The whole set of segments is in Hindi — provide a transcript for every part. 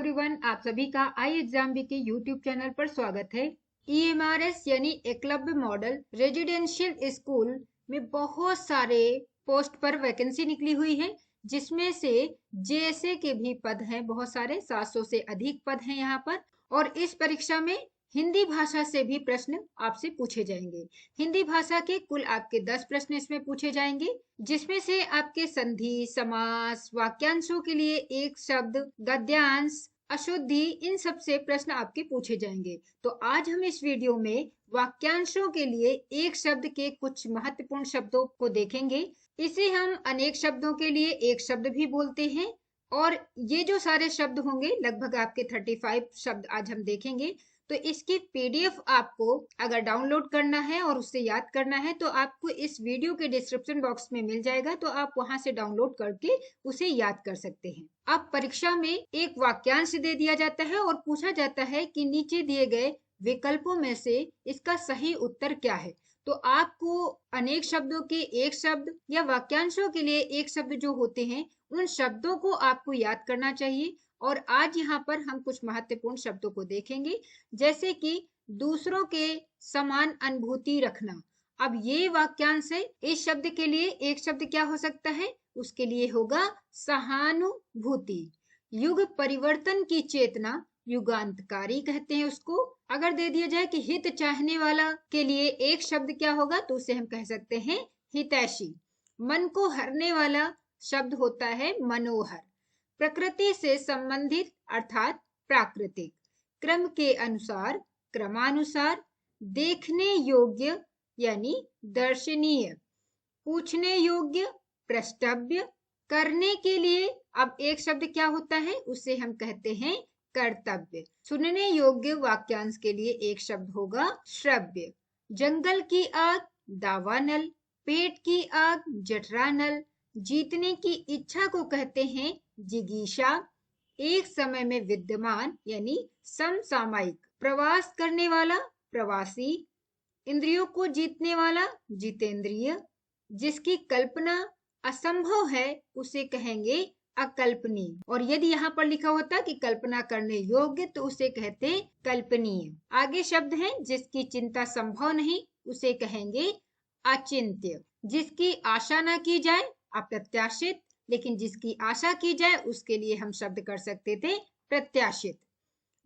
एवरीवन, आप सभी का आई एग्जाम बी के यूट्यूब चैनल पर स्वागत है। EMRS यानी एकलव्य मॉडल रेजिडेंशियल स्कूल में बहुत सारे पोस्ट पर वैकेंसी निकली हुई है, जिसमें से JSA के भी पद हैं, बहुत सारे 700 से अधिक पद हैं यहाँ पर। और इस परीक्षा में हिंदी भाषा से भी प्रश्न आपसे पूछे जाएंगे। हिंदी भाषा के कुल आपके 10 प्रश्न इसमें पूछे जाएंगे, जिसमें से आपके संधि, समास, वाक्यांशों के लिए एक शब्द, गद्यांश, अशुद्धि, इन सब से प्रश्न आपके पूछे जाएंगे। तो आज हम इस वीडियो में वाक्यांशों के लिए एक शब्द के कुछ महत्वपूर्ण शब्दों को देखेंगे। इसे हम अनेक शब्दों के लिए एक शब्द भी बोलते हैं। और ये जो सारे शब्द होंगे, लगभग आपके 35 शब्द आज हम देखेंगे। तो इसकी PDF आपको अगर डाउनलोड करना है और उससे याद करना है तो आपको इस वीडियो के डिस्क्रिप्शन बॉक्स में मिल जाएगा, तो आप वहां से डाउनलोड करके उसे याद कर सकते हैं। अब परीक्षा में एक वाक्यांश दे दिया जाता है और पूछा जाता है कि नीचे दिए गए विकल्पों में से इसका सही उत्तर क्या है। तो आपको अनेक शब्दों के एक शब्द या वाक्यांशों के लिए एक शब्द जो होते हैं, उन शब्दों को आपको याद करना चाहिए। और आज यहाँ पर हम कुछ महत्वपूर्ण शब्दों को देखेंगे, जैसे कि दूसरों के समान अनुभूति रखना। अब ये वाक्यांश है, इस शब्द के लिए एक शब्द क्या हो सकता है, उसके लिए होगा सहानुभूति। युग परिवर्तन की चेतना, युगांतकारी कहते हैं उसको। अगर दे दिया जाए कि हित चाहने वाला के लिए एक शब्द क्या होगा, तो उसे हम कह सकते हैं हितैषी। मन को हरने वाला शब्द होता है मनोहर। प्रकृति से संबंधित अर्थात प्राकृतिक। क्रम के अनुसार क्रमानुसार। देखने योग्य यानी दर्शनीय। पूछने योग्य प्रष्टव्य। करने के लिए अब एक शब्द क्या होता है, उसे हम कहते हैं कर्तव्य। सुनने योग्य वाक्यांश के लिए एक शब्द होगा श्रव्य। जंगल की आग दावानल। पेट की आग जठरानल। जीतने की इच्छा को कहते हैं जिगीषा। एक समय में विद्यमान यानी समसामयिक। प्रवास करने वाला प्रवासी। इंद्रियों को जीतने वाला जितेंद्रिय। जिसकी कल्पना असंभव है उसे कहेंगे अकल्पनीय। और यदि यहाँ पर लिखा होता कि कल्पना करने योग्य तो उसे कहते कल्पनीय। आगे शब्द है जिसकी चिंता संभव नहीं, उसे कहेंगे अचिंत्य। जिसकी आशा न की जाए अप्रत्याशित, लेकिन जिसकी आशा की जाए उसके लिए हम शब्द कर सकते थे प्रत्याशित।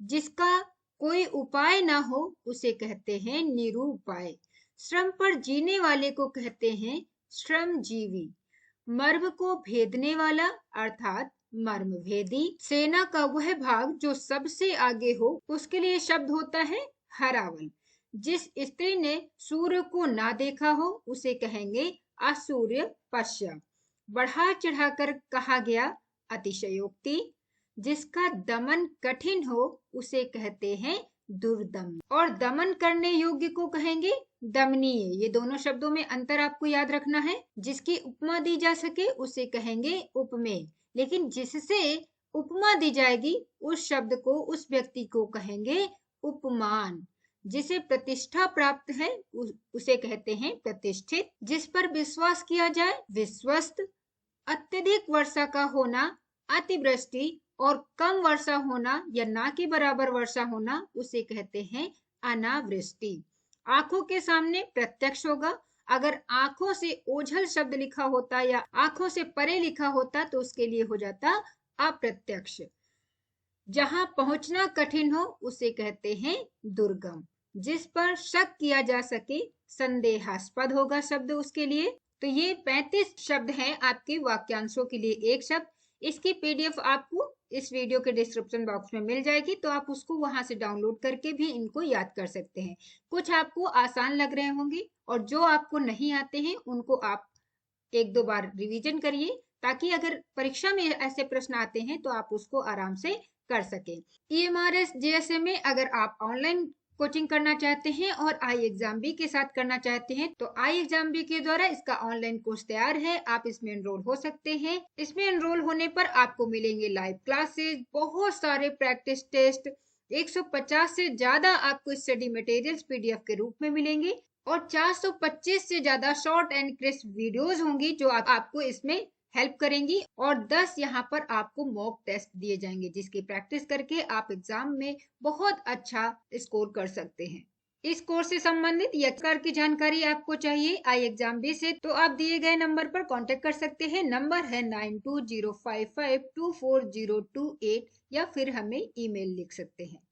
जिसका कोई उपाय ना हो उसे कहते हैं निरुपाय। श्रम पर जीने वाले को कहते हैं श्रमजीवी। मर्म को भेदने वाला अर्थात मर्मभेदी। सेना का वह भाग जो सबसे आगे हो उसके लिए शब्द होता है हरावल। जिस स्त्री ने सूर्य को ना देखा हो उसे कहेंगे असूर्य पश्य। बढ़ा चढ़ाकर कहा गया अतिशयोक्ति। जिसका दमन कठिन हो उसे कहते हैं दुर्दम। और दमन करने योग्य को कहेंगे दमनीय। ये दोनों शब्दों में अंतर आपको याद रखना है। जिसकी उपमा दी जा सके उसे कहेंगे उपमेय, लेकिन जिससे उपमा दी जाएगी उस शब्द को, उस व्यक्ति को कहेंगे उपमान। जिसे प्रतिष्ठा प्राप्त है उसे कहते हैं प्रतिष्ठित। जिस पर विश्वास किया जाए विश्वस्त। अत्यधिक वर्षा का होना अतिवृष्टि और कम वर्षा होना या ना के बराबर वर्षा होना उसे कहते हैं अनावृष्टि। आंखों के सामने प्रत्यक्ष होगा। अगर आंखों से ओझल शब्द लिखा होता या आंखों से परे लिखा होता तो उसके लिए हो जाता अप्रत्यक्ष। जहां पहुंचना कठिन हो उसे कहते हैं दुर्गम। जिस पर शक किया जा सके संदेहास्पद होगा शब्द उसके लिए। तो ये 35 शब्द हैं आपके वाक्यांशों के लिए एक शब्द। इसकी PDF आपको इस वीडियो के डिस्क्रिप्शन बॉक्स में मिल जाएगी, तो आप उसको वहां से डाउनलोड करके भी इनको याद कर सकते हैं। कुछ आपको आसान लग रहे होंगे और जो आपको नहीं आते हैं उनको आप एक दो बार रिवीजन करिए, ताकि अगर परीक्षा में ऐसे प्रश्न आते हैं तो आप उसको आराम से कर सकें। EMRS JSA में अगर आप ऑनलाइन कोचिंग करना चाहते हैं और आई एग्जाम बी के साथ करना चाहते हैं तो आई एग्जाम बी के द्वारा इसका ऑनलाइन कोर्स तैयार है, आप इसमें एनरोल हो सकते हैं। इसमें एनरोल होने पर आपको मिलेंगे लाइव क्लासेस, बहुत सारे प्रैक्टिस टेस्ट, 150 से ज्यादा आपको स्टडी मटेरियल्स PDF के रूप में मिलेंगे और 425 से ज्यादा शॉर्ट एंड क्रिस्प वीडियोस होंगी जो आपको इसमें हेल्प करेंगी और 10 यहाँ पर आपको मॉक टेस्ट दिए जाएंगे जिसकी प्रैक्टिस करके आप एग्जाम में बहुत अच्छा स्कोर कर सकते हैं। इस कोर्स से संबंधित या प्रकार की जानकारी आपको चाहिए iExamB से तो आप दिए गए नंबर पर कांटेक्ट कर सकते हैं। नंबर है 9205524028 या फिर हमें ईमेल लिख सकते हैं।